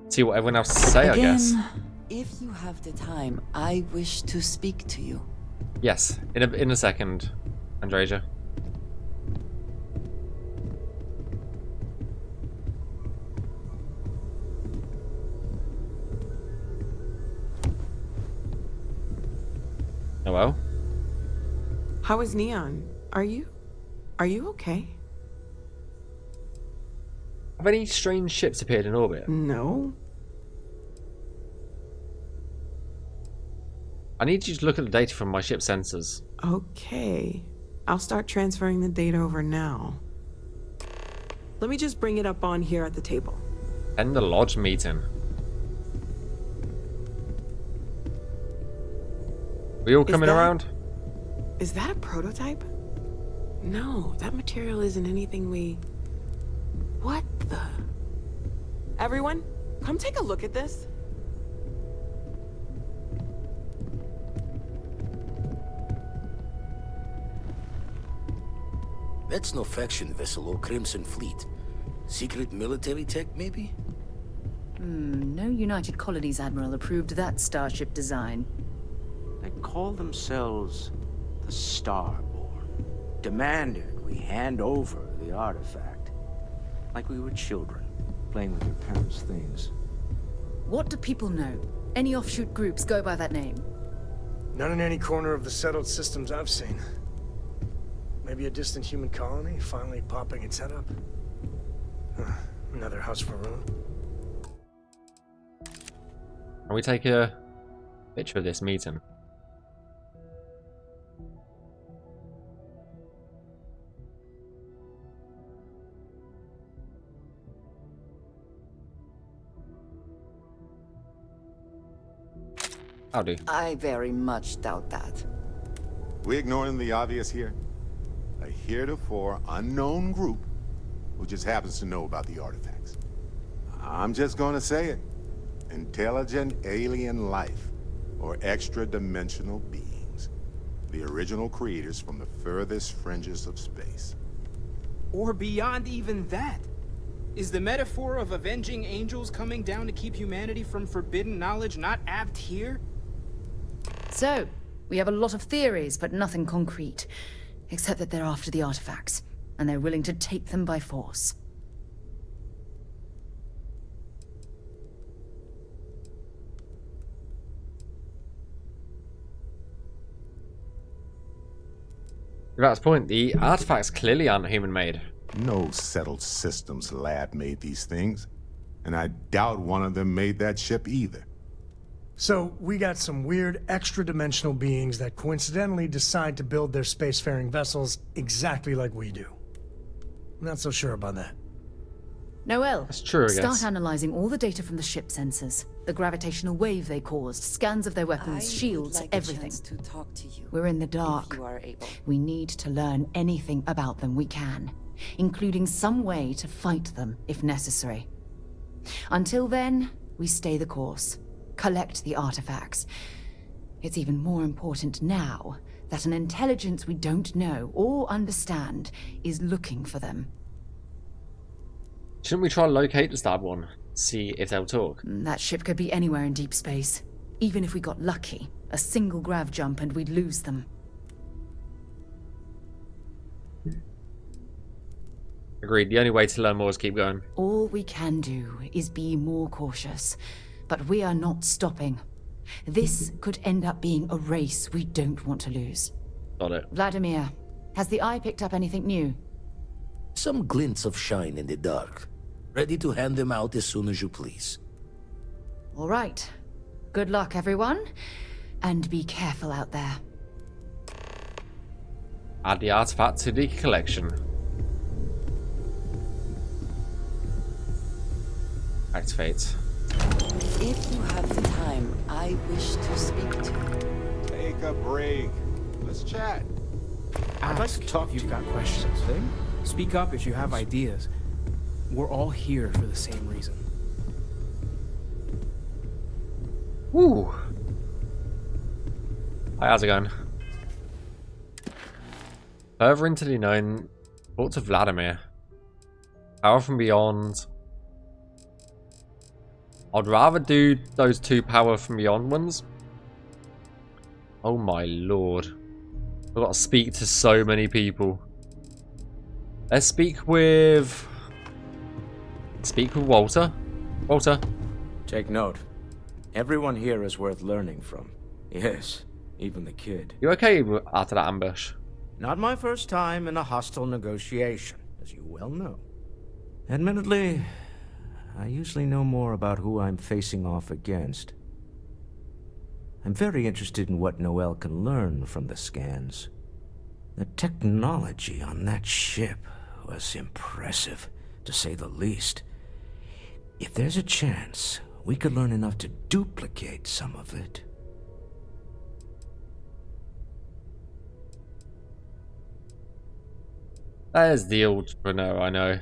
See what everyone else say, I guess. If you have the time, I wish to speak to you. Yes, in a second, Andreja. Hello? How is Neon? Are you okay? Have any strange ships appeared in orbit? No. I need you to look at the data from my ship sensors. Okay. I'll start transferring the data over now. Let me just bring it up on here at the table. End the lodge meeting. We all coming around? Is that a prototype? No, that material isn't anything we... What the... Everyone, come take a look at this. That's no faction vessel or Crimson Fleet. Secret military tech, maybe? No United Colonies Admiral approved that starship design. They call themselves the Starborn. Demanded we hand over the artifact. Like we were children, playing with their parents' things. What do people know? Any offshoot groups go by that name? Not in any corner of the settled systems I've seen. Maybe a distant human colony finally popping its head up. Another house for Rune. Can we take a picture of this meeting? Howdy. I very much doubt that. We ignoring the obvious here? A heretofore unknown group who just happens to know about the artifacts. I'm just gonna say it. Intelligent alien life, or extra-dimensional beings. The original creators from the furthest fringes of space. Or beyond even that. Is the metaphor of avenging angels coming down to keep humanity from forbidden knowledge not apt here? So, we have a lot of theories, but nothing concrete. Except that they're after the artifacts, and they're willing to take them by force. That's the point. The artifacts clearly aren't human-made. No settled systems lab made these things. And I doubt one of them made that ship either. So, we got some weird extra-dimensional beings that coincidentally decide to build their spacefaring vessels exactly like we do. Not so sure about that. Noel, That's true, I guess. start analyzing all the data from the ship sensors. The gravitational wave they caused, scans of their weapons, shields, everything. To talk to you, We're in the dark. if you are able. We need to learn anything about them we can, including some way to fight them if necessary. Until then, we stay the course, collect the artifacts. It's even more important now that an intelligence we don't know or understand is looking for them. Shouldn't we try to locate the stab one? See if they'll talk? That ship could be anywhere in deep space. Even if we got lucky, a single grav jump and we'd lose them. Agreed. The only way to learn more is keep going. All we can do is be more cautious. But we are not stopping. This could end up being a race we don't want to lose. Got it. Vladimir, has the eye picked up anything new? Some glints of shine in the dark. Ready to hand them out as soon as you please. All right. Good luck, everyone. And be careful out there. Add the artifact to the collection. Activate. If you have the time, I wish to speak to you. Take a break. Let's chat. I'd like to talk if you've got questions. Speak up if you have ideas. We're all here for the same reason. Woo! Hi, how's it going? Further into the unknown, talk to Vladimir. Power from beyond. I'd rather do those 2 Power from Beyond ones. Oh my lord. I've got to speak to so many people. Let's speak with... Walter. Walter. Take note. Everyone here is worth learning from. Yes, even the kid. You okay after that ambush? Not my first time in a hostile negotiation, as you well know. Admittedly, I usually know more about who I'm facing off against. I'm very interested in what Noel can learn from the scans. The technology on that ship was impressive, to say the least. If there's a chance, we could learn enough to duplicate some of it. That is the old Renault, I know.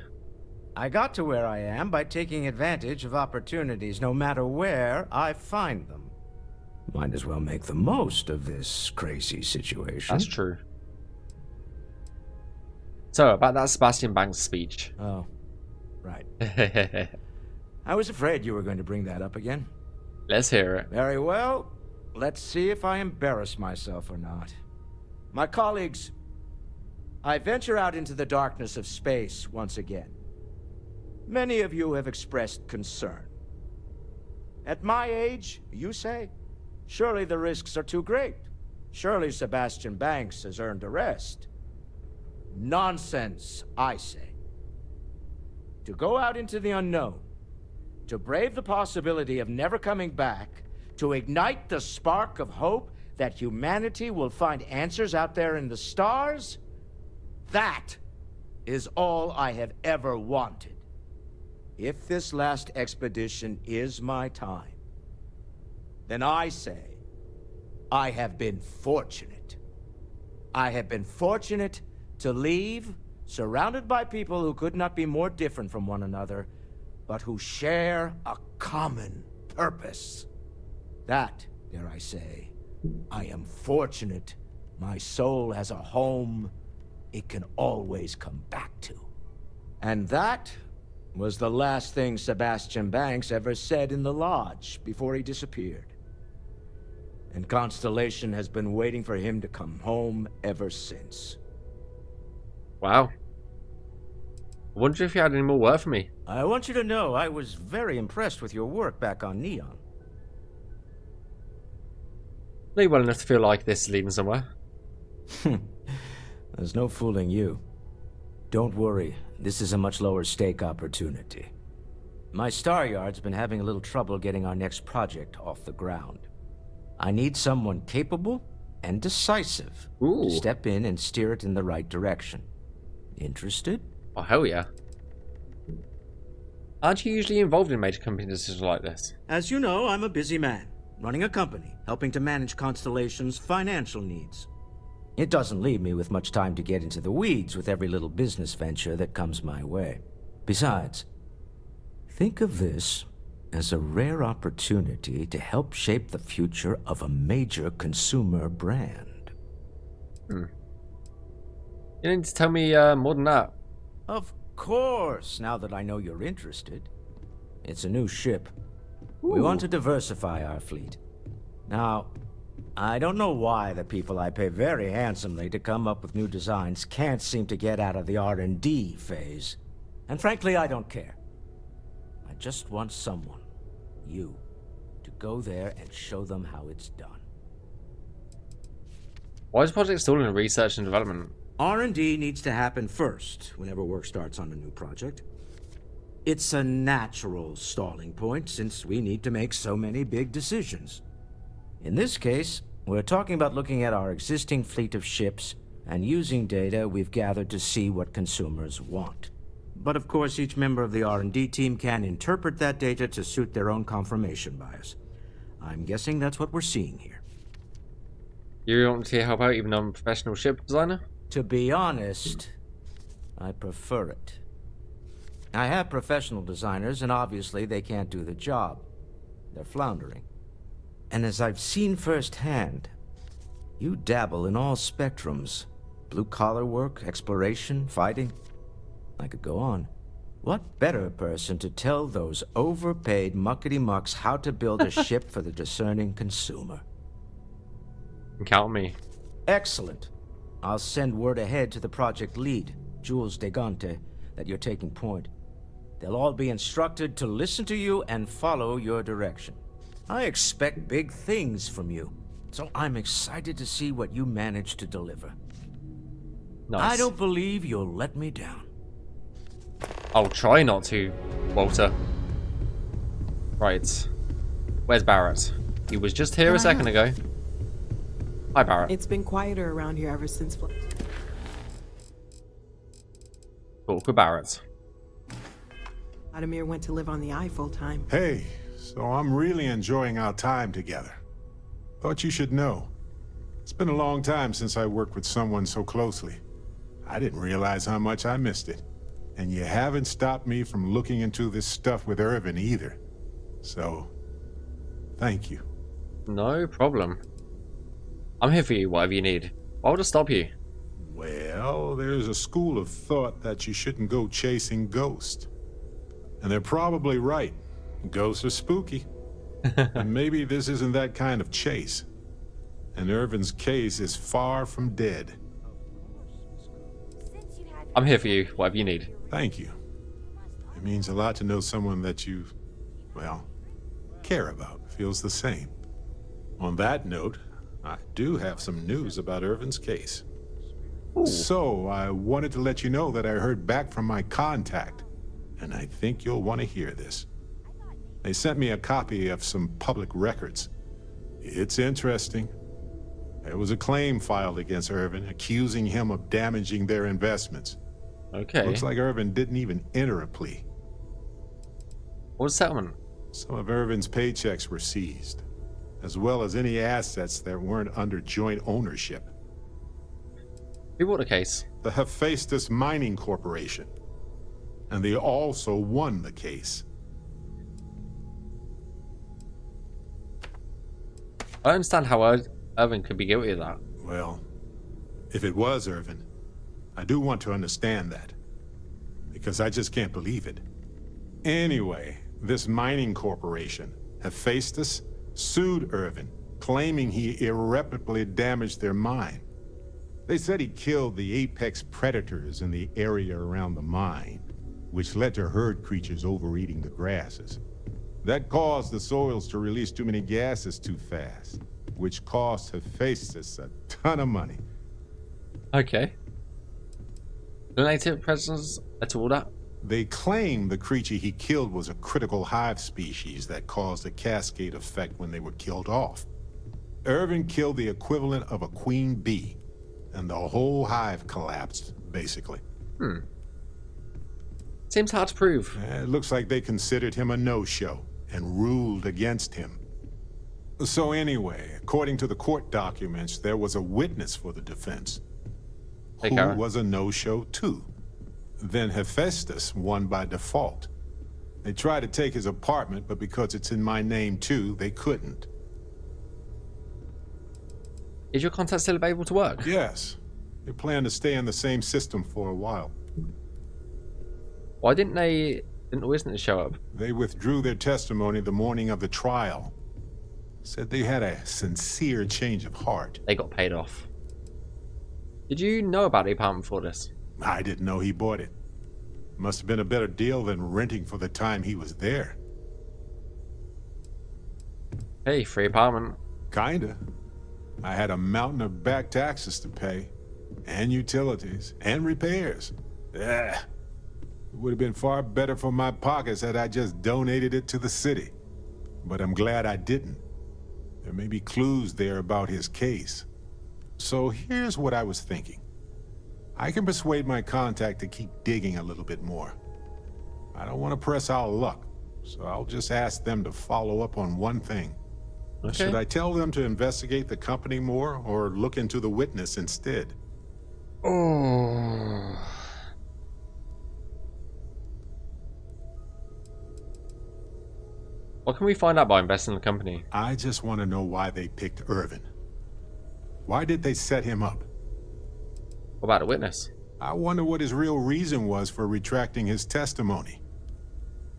I got to where I am by taking advantage of opportunities, no matter where I find them. Might as well make the most of this crazy situation. That's true. So, about that Sebastian Banks speech. Oh, right. I was afraid you were going to bring that up again. Let's hear it. Very well. Let's see if I embarrass myself or not. My colleagues, I venture out into the darkness of space once again. Many of you have expressed concern. At my age, you say, surely the risks are too great. Surely Sebastian Banks has earned a rest. Nonsense, I say. To go out into the unknown, to brave the possibility of never coming back, to ignite the spark of hope that humanity will find answers out there in the stars, that is all I have ever wanted. If this last expedition is my time, then I say, I have been fortunate. I have been fortunate to leave, surrounded by people who could not be more different from one another, but who share a common purpose. That, dare I say, I am fortunate my soul has a home it can always come back to. And that was the last thing Sebastian Banks ever said in the lodge before he disappeared. And Constellation has been waiting for him to come home ever since. Wow. I wonder if you had any more word for me. I want you to know I was very impressed with your work back on Neon. Are you well enough to feel like this is leading somewhere? There's no fooling you. Don't worry, this is a much lower stake opportunity. My Star Yard's been having a little trouble getting our next project off the ground. I need someone capable and decisive to step in and steer it in the right direction. Interested? Oh, hell yeah. Aren't you usually involved in major company decisions like this? As you know, I'm a busy man, running a company, helping to manage Constellation's financial needs. It doesn't leave me with much time to get into the weeds with every little business venture that comes my way. Besides, think of this as a rare opportunity to help shape the future of a major consumer brand. You need to tell me more than that. Of course, now that I know you're interested. It's a new ship. We want to diversify our fleet. Now, I don't know why the people I pay very handsomely to come up with new designs can't seem to get out of the R&D phase. And frankly, I don't care. I just want someone, you, to go there and show them how it's done. Why is the project still in research and development? R&D needs to happen first whenever work starts on a new project. It's a natural stalling point since we need to make so many big decisions. In this case, we're talking about looking at our existing fleet of ships and using data we've gathered to see what consumers want. But of course, each member of the R&D team can interpret that data to suit their own confirmation bias. I'm guessing that's what we're seeing here. You want to help out even though I'm a professional ship designer? To be honest, I prefer it. I have professional designers, and obviously they can't do the job. They're floundering. And as I've seen firsthand, you dabble in all spectrums. Blue-collar work, exploration, fighting. I could go on. What better person to tell those overpaid muckety-mucks how to build a ship for the discerning consumer? Count me. Excellent. I'll send word ahead to the project lead, Jules Degante, that you're taking point. They'll all be instructed to listen to you and follow your direction. I expect big things from you, so I'm excited to see what you manage to deliver. Nice. I don't believe you'll let me down. I'll try not to, Walter. Right. Where's Barrett? He was just here a second ago. Hi, Barrett. It's been quieter around here ever since. Talk with Barrett. Vladimir went to live on the Eye full time. Hey, so I'm really enjoying our time together. Thought you should know. It's been a long time since I worked with someone so closely. I didn't realize how much I missed it. And you haven't stopped me from looking into this stuff with Irvin either. So, thank you. No problem. I'm here for you, whatever you need. Why would I stop you? Well, there's a school of thought that you shouldn't go chasing ghosts. And they're probably right. Ghosts are spooky. And maybe this isn't that kind of chase. And Irvin's case is far from dead. I'm here for you, whatever you need. Thank you. It means a lot to know someone that you, well, care about feels the same. On that note, I do have some news about Irvin's case. Ooh. So, I wanted to let you know that I heard back from my contact, and I think you'll want to hear this. They sent me a copy of some public records. It's interesting. There was a claim filed against Irvin, accusing him of damaging their investments. Okay. Looks like Irvin didn't even enter a plea. What was the settlement? Some of Irvin's paychecks were seized, as well as any assets that weren't under joint ownership. Who brought the case? The Hephaestus Mining Corporation. And they also won the case. I don't understand how Irvin could be guilty of that. Well, if it was Irvin, I do want to understand that. Because I just can't believe it. Anyway, this mining corporation, Hephaestus, sued Irvin, claiming he irreparably damaged their mine. They said he killed the apex predators in the area around the mine, which led to herd creatures overeating the grasses. That caused the soils to release too many gases too fast, which cost Hephaestus a ton of money. Okay. The native predators to all that? They claim the creature he killed was a critical hive species that caused a cascade effect when they were killed off. Irvin killed the equivalent of a queen bee, and the whole hive collapsed, basically. Seems hard to prove. It looks like they considered him a no-show and ruled against him. So anyway, according to the court documents, there was a witness for the defense, Hey, who Karen. was a no-show too. Then Hephaestus won by default. They tried to take his apartment, but because it's in my name too, they couldn't. Is your contact still available to work? Yes, they plan to stay in the same system for a while. Why didn't the witness show up? They withdrew their testimony the morning of the trial. Said they had a sincere change of heart. They got paid off. Did you know about the apartment before this? I didn't know he bought it. Must have been a better deal than renting for the time he was there. Hey, free apartment. Kinda. I had a mountain of back taxes to pay, and utilities, and repairs. It would have been far better for my pockets had I just donated it to the city. But I'm glad I didn't. There may be clues there about his case. So here's what I was thinking. I can persuade my contact to keep digging a little bit more. I don't want to press our luck, so I'll just ask them to follow up on one thing. Okay. Should I tell them to investigate the company more, or look into the witness instead? Oh. What can we find out by investing in the company? I just want to know why they picked Irvin. Why did they set him up? What about the witness? I wonder what his real reason was for retracting his testimony.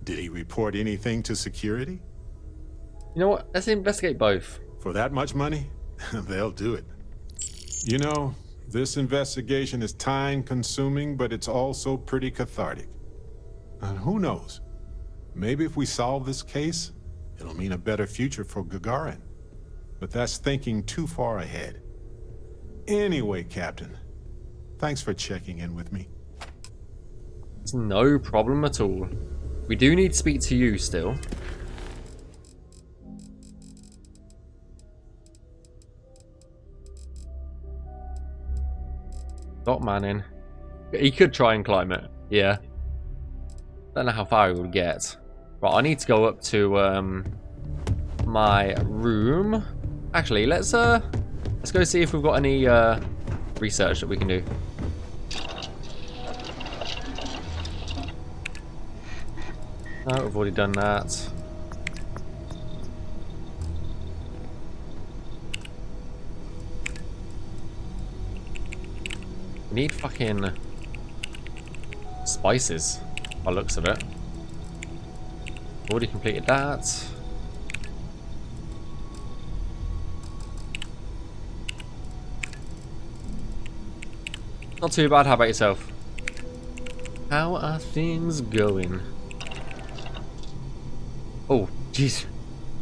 Did he report anything to security? You know what? Let's investigate both. For that much money? They'll do it. You know, this investigation is time-consuming, but it's also pretty cathartic. And who knows? Maybe if we solve this case, it'll mean a better future for Gagarin. But that's thinking too far ahead. Anyway, Captain, thanks for checking in with me. It's no problem at all. We do need to speak to you still. Got Manning. He could try and climb it. Yeah. Don't know how far he would get. But I need to go up to my room. Actually, let's go see if we've got any research that we can do. No, we've already done that. We need fucking spices, by the looks of it. Already completed that. Not too bad. How about yourself? How are things going? Oh, jeez.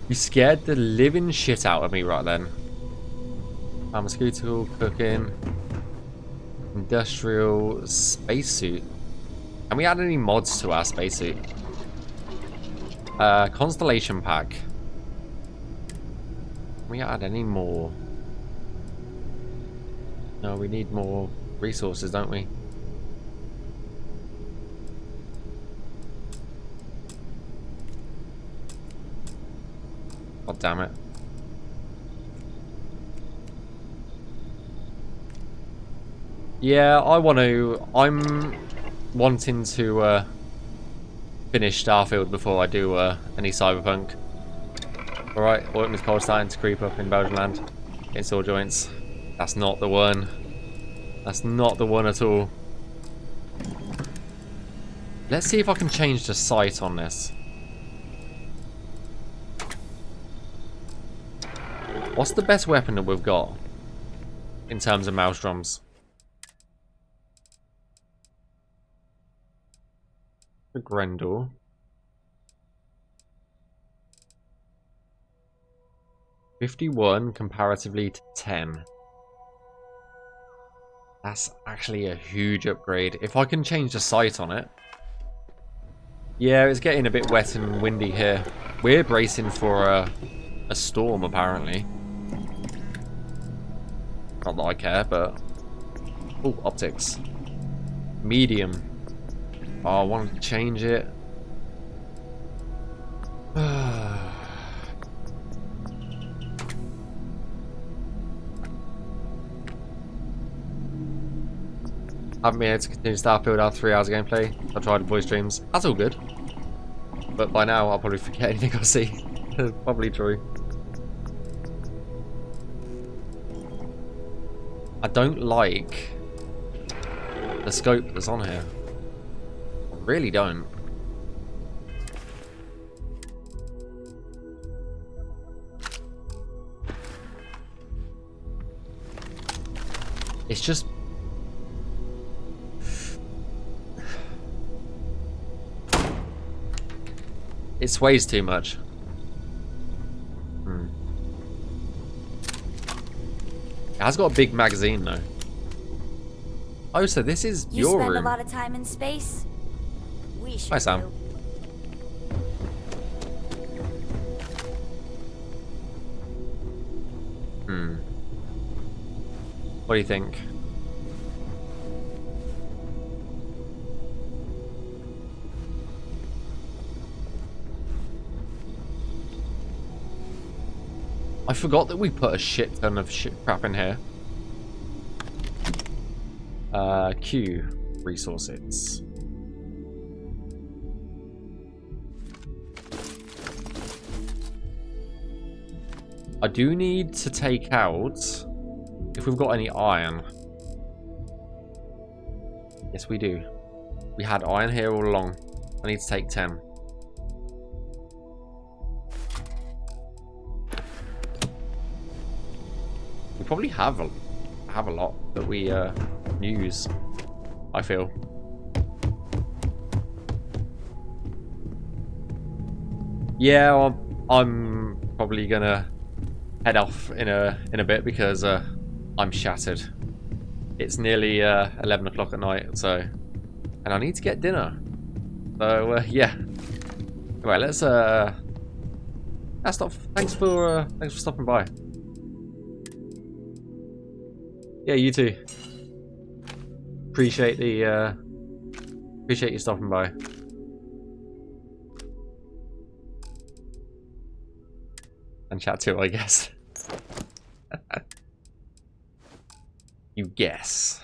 You scared the living shit out of me right then. Pharmaceutical, cooking, industrial, spacesuit. Can we add any mods to our spacesuit? Constellation pack. Can we add any more? No, we need more resources, don't we? God damn it. Yeah, I'm wanting to finish Starfield before I do any Cyberpunk. Alright, autumn is cold starting to creep up in Belgian land. It's all joints. That's not the one. That's not the one at all. Let's see if I can change the sight on this. What's the best weapon that we've got in terms of mouse drums? The Grendel. $51 comparatively to 10. That's actually a huge upgrade. If I can change the sight on it. Yeah, it's getting a bit wet and windy here. We're bracing for a storm, apparently. Not that I care, but... Oh, optics. Medium. Oh, I want to change it. Haven't been able to continue Starfield after 3 hours of gameplay. I tried to voice streams. That's all good. But by now, I'll probably forget anything I see. Probably true. I don't like the scope that's on here. I really don't. It's just... it sways too much. It has got a big magazine though. Oh, so this is You your spend room. a lot of time in space? We should Hi, Sam. do. What do you think? I forgot that we put a shit ton of shit crap in here. Q resources. I do need to take out if we've got any iron. Yes, we do. We had iron here all along. I need to take 10. We probably have a lot that we use, I feel. Yeah, I'm probably gonna head off in a bit because I'm shattered. It's nearly 11 o'clock at night, so, and I need to get dinner. So yeah. Anyway, let's stop. Thanks for stopping by. Yeah, you too. Appreciate you stopping by. And chat too, I guess. You guess.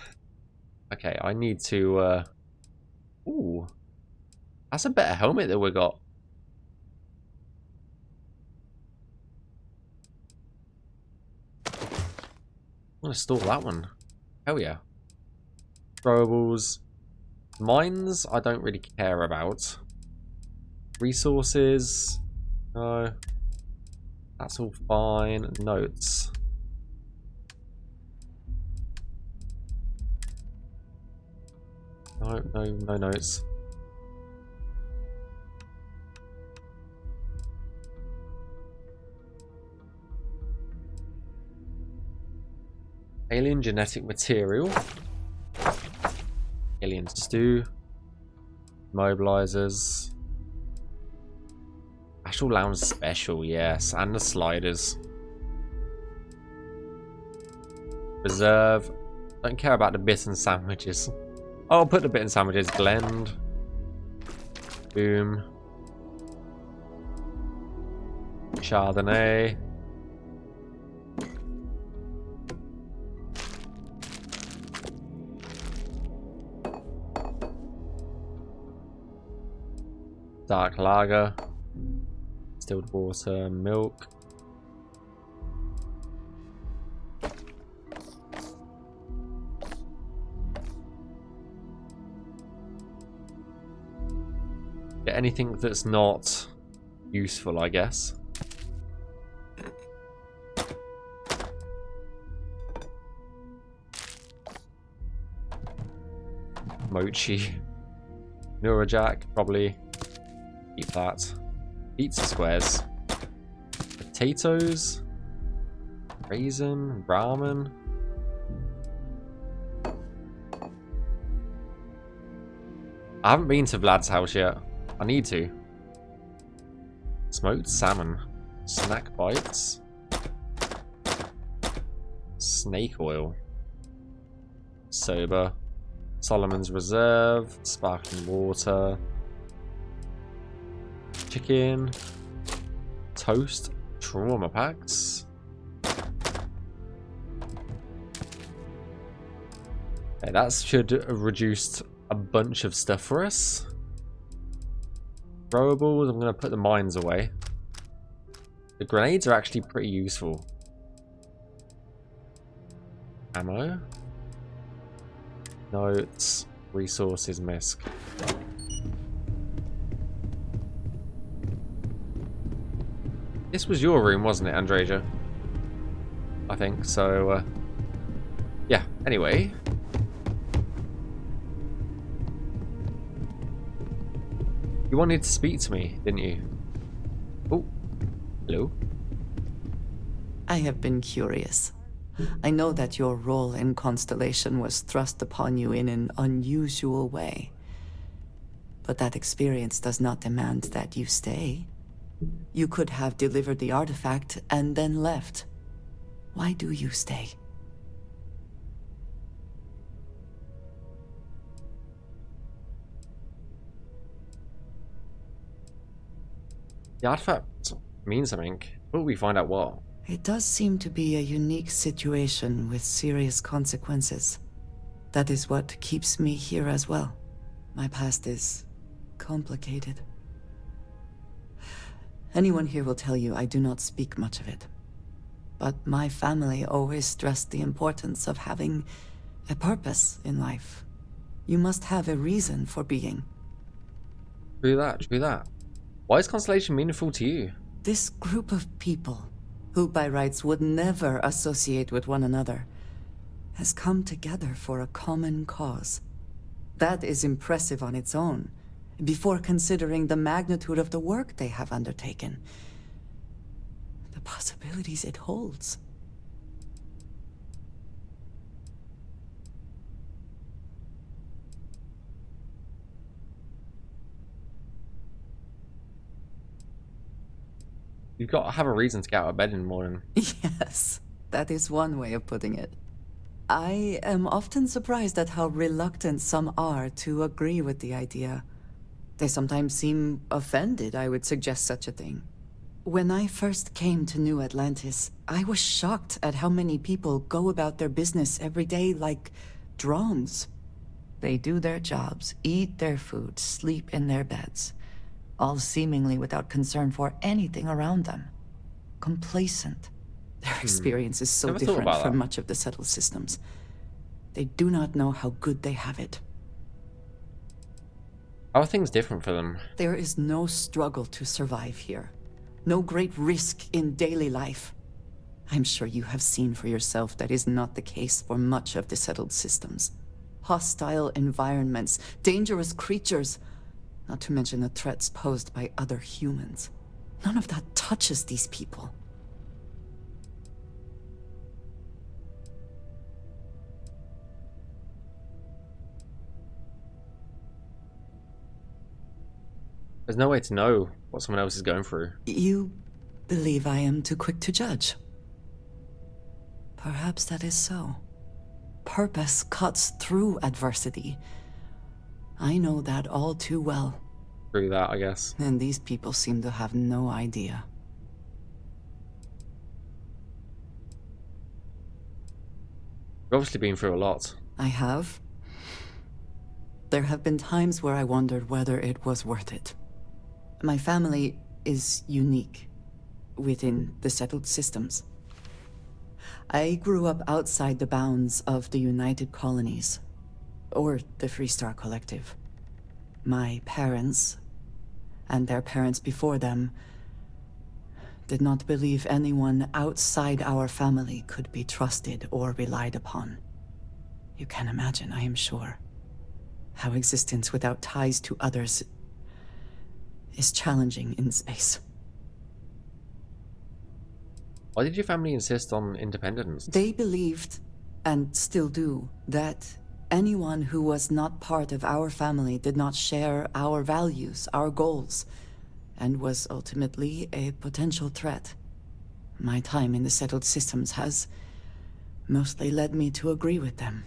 Okay, I need to ooh. That's a better helmet that we got. I'm gonna store that one. Hell yeah. Throwables. Mines, I don't really care about. Resources. No. That's all fine. Notes. No notes. Alien genetic material. Alien stew. Mobilizers. Actual lounge special, yes. And the sliders. Reserve. Don't care about the bitten sandwiches. Oh, I'll put the bitten sandwiches. Blend. Boom. Chardonnay. Dark lager, distilled water, milk. Get anything that's not useful, I guess. Mochi. Neurojack, probably. Keep that. Pizza squares. Potatoes. Raisin. Ramen. I haven't been to Vlad's house yet. I need to. Smoked salmon. Snack bites. Snake oil. Soba. Solomon's Reserve. Sparkling water. Chicken. Toast. Trauma packs. Okay, that should have reduced a bunch of stuff for us. Throwables, I'm going to put the mines away. The grenades are actually pretty useful. Ammo. Notes. Resources, misc. This was your room, wasn't it, Andreja? I think so. Yeah, anyway. You wanted to speak to me, didn't you? Oh, hello. I have been curious. I know that your role in Constellation was thrust upon you in an unusual way. But that experience does not demand that you stay. You could have delivered the artifact and then left. Why do you stay? The artifact means something. Will we find out what? It does seem to be a unique situation with serious consequences. That is what keeps me here as well. My past is complicated. Anyone here will tell you I do not speak much of it. But my family always stressed the importance of having a purpose in life. You must have a reason for being. True that, true that. Why is Constellation meaningful to you? This group of people, who by rights would never associate with one another, has come together for a common cause. That is impressive on its own, before considering the magnitude of the work they have undertaken. The possibilities it holds. You've got to have a reason to get out of bed in the morning. Yes, that is one way of putting it. I am often surprised at how reluctant some are to agree with the idea. They sometimes seem offended I would suggest such a thing. When I first came to New Atlantis, I was shocked at how many people go about their business every day like drones. They do their jobs, eat their food, sleep in their beds, all seemingly without concern for anything around them. Complacent. Their experience is so Never thought different about from that. much of the settled systems. They do not know how good they have it. How are things different for them? There is no struggle to survive here. No great risk in daily life. I'm sure you have seen for yourself that is not the case for much of the settled systems. Hostile environments, dangerous creatures, not to mention the threats posed by other humans. None of that touches these people. There's no way to know what someone else is going through. You believe I am too quick to judge? Perhaps that is so. Purpose cuts through adversity. I know that all too well. Through that, I guess. And these people seem to have no idea. You've obviously been through a lot. I have. There have been times where I wondered whether it was worth it. My family is unique within the settled systems. I grew up outside the bounds of the United Colonies, or the Freestar Collective. My parents, and their parents before them, did not believe anyone outside our family could be trusted or relied upon. You can imagine, I am sure, how existence without ties to others is challenging in space. Why did your family insist on independence? They believed, and still do, that anyone who was not part of our family did not share our values, our goals, and was ultimately a potential threat. My time in the settled systems has mostly led me to agree with them.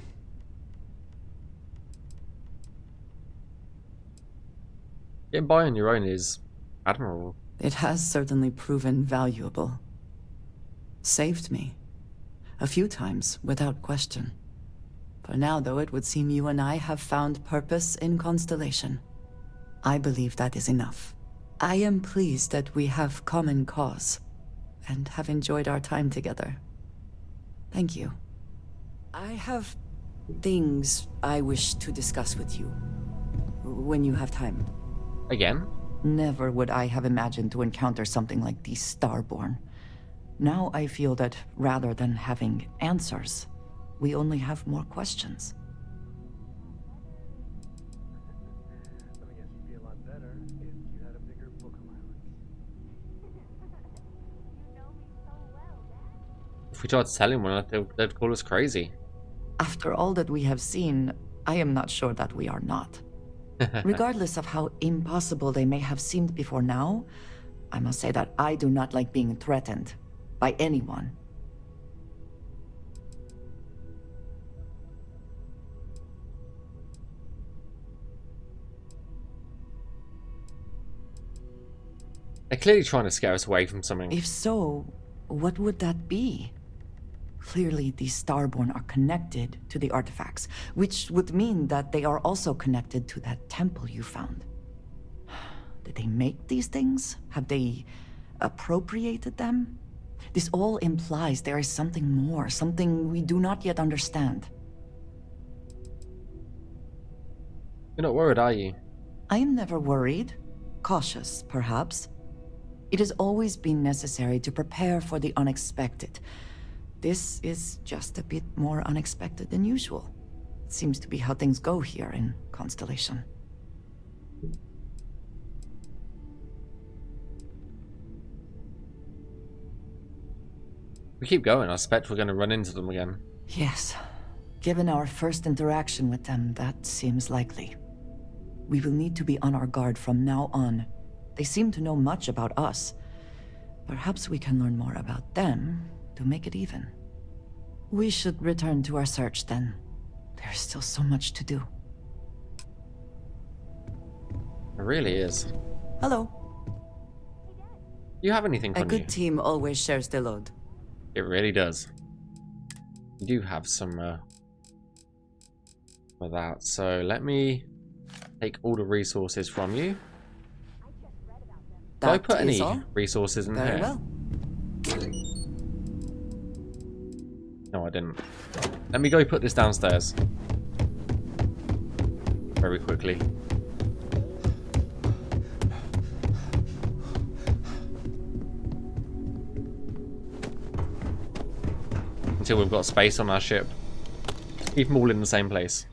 Getting by on your own is admirable. It has certainly proven valuable. Saved me. A few times, without question. For now, though, it would seem you and I have found purpose in Constellation. I believe that is enough. I am pleased that we have common cause, and have enjoyed our time together. Thank you. I have things I wish to discuss with you, when you have time. Again? Never would I have imagined to encounter something like these Starborn. Now I feel that rather than having answers, we only have more questions. Let me guess, it'd be a lot better if you had a bigger book allowance. If we tried to tell anyone, they'd call us crazy. After all that we have seen, I am not sure that we are not. Regardless of how impossible they may have seemed before now, I must say that I do not like being threatened by anyone. They're clearly trying to scare us away from something. If so, what would that be? Clearly, these Starborn are connected to the artifacts, which would mean that they are also connected to that temple you found. Did they make these things? Have they appropriated them? This all implies there is something more, something we do not yet understand. You're not worried, are you? I am never worried. Cautious, perhaps. It has always been necessary to prepare for the unexpected. This is just a bit more unexpected than usual. It seems to be how things go here in Constellation. We keep going, I expect we're going to run into them again. Yes. Given our first interaction with them, that seems likely. We will need to be on our guard from now on. They seem to know much about us. Perhaps we can learn more about them to make it even. We should return to our search then. There's still so much to do. It really is. Hello. You have anything A on you? good team always shares the load. It really does. You do have some for that. So let me take all the resources from you. Did I put any resources in Very here? well. No, I didn't. Let me go put this downstairs. Very quickly. Until we've got space on our ship. Keep them all in the same place.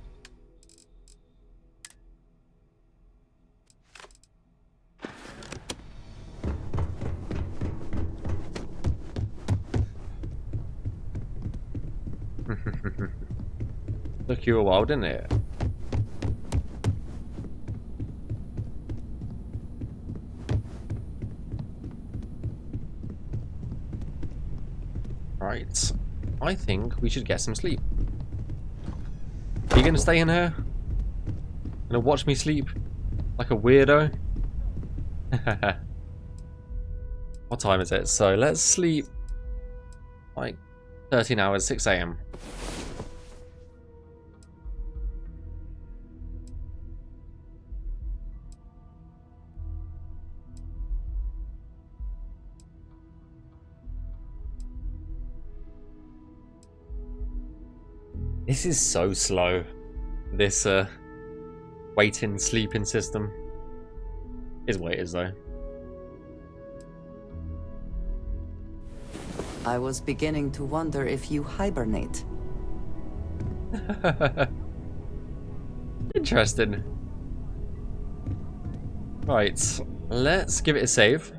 Took you a while, didn't it? Right. I think we should get some sleep. Are you gonna stay in here? Gonna watch me sleep? Like a weirdo? What time is it? So let's sleep like 13 hours, 6 AM. This is so slow. This waiting, sleeping system. Is what it is though. I was beginning to wonder if you hibernate. Interesting. Right, let's give it a save.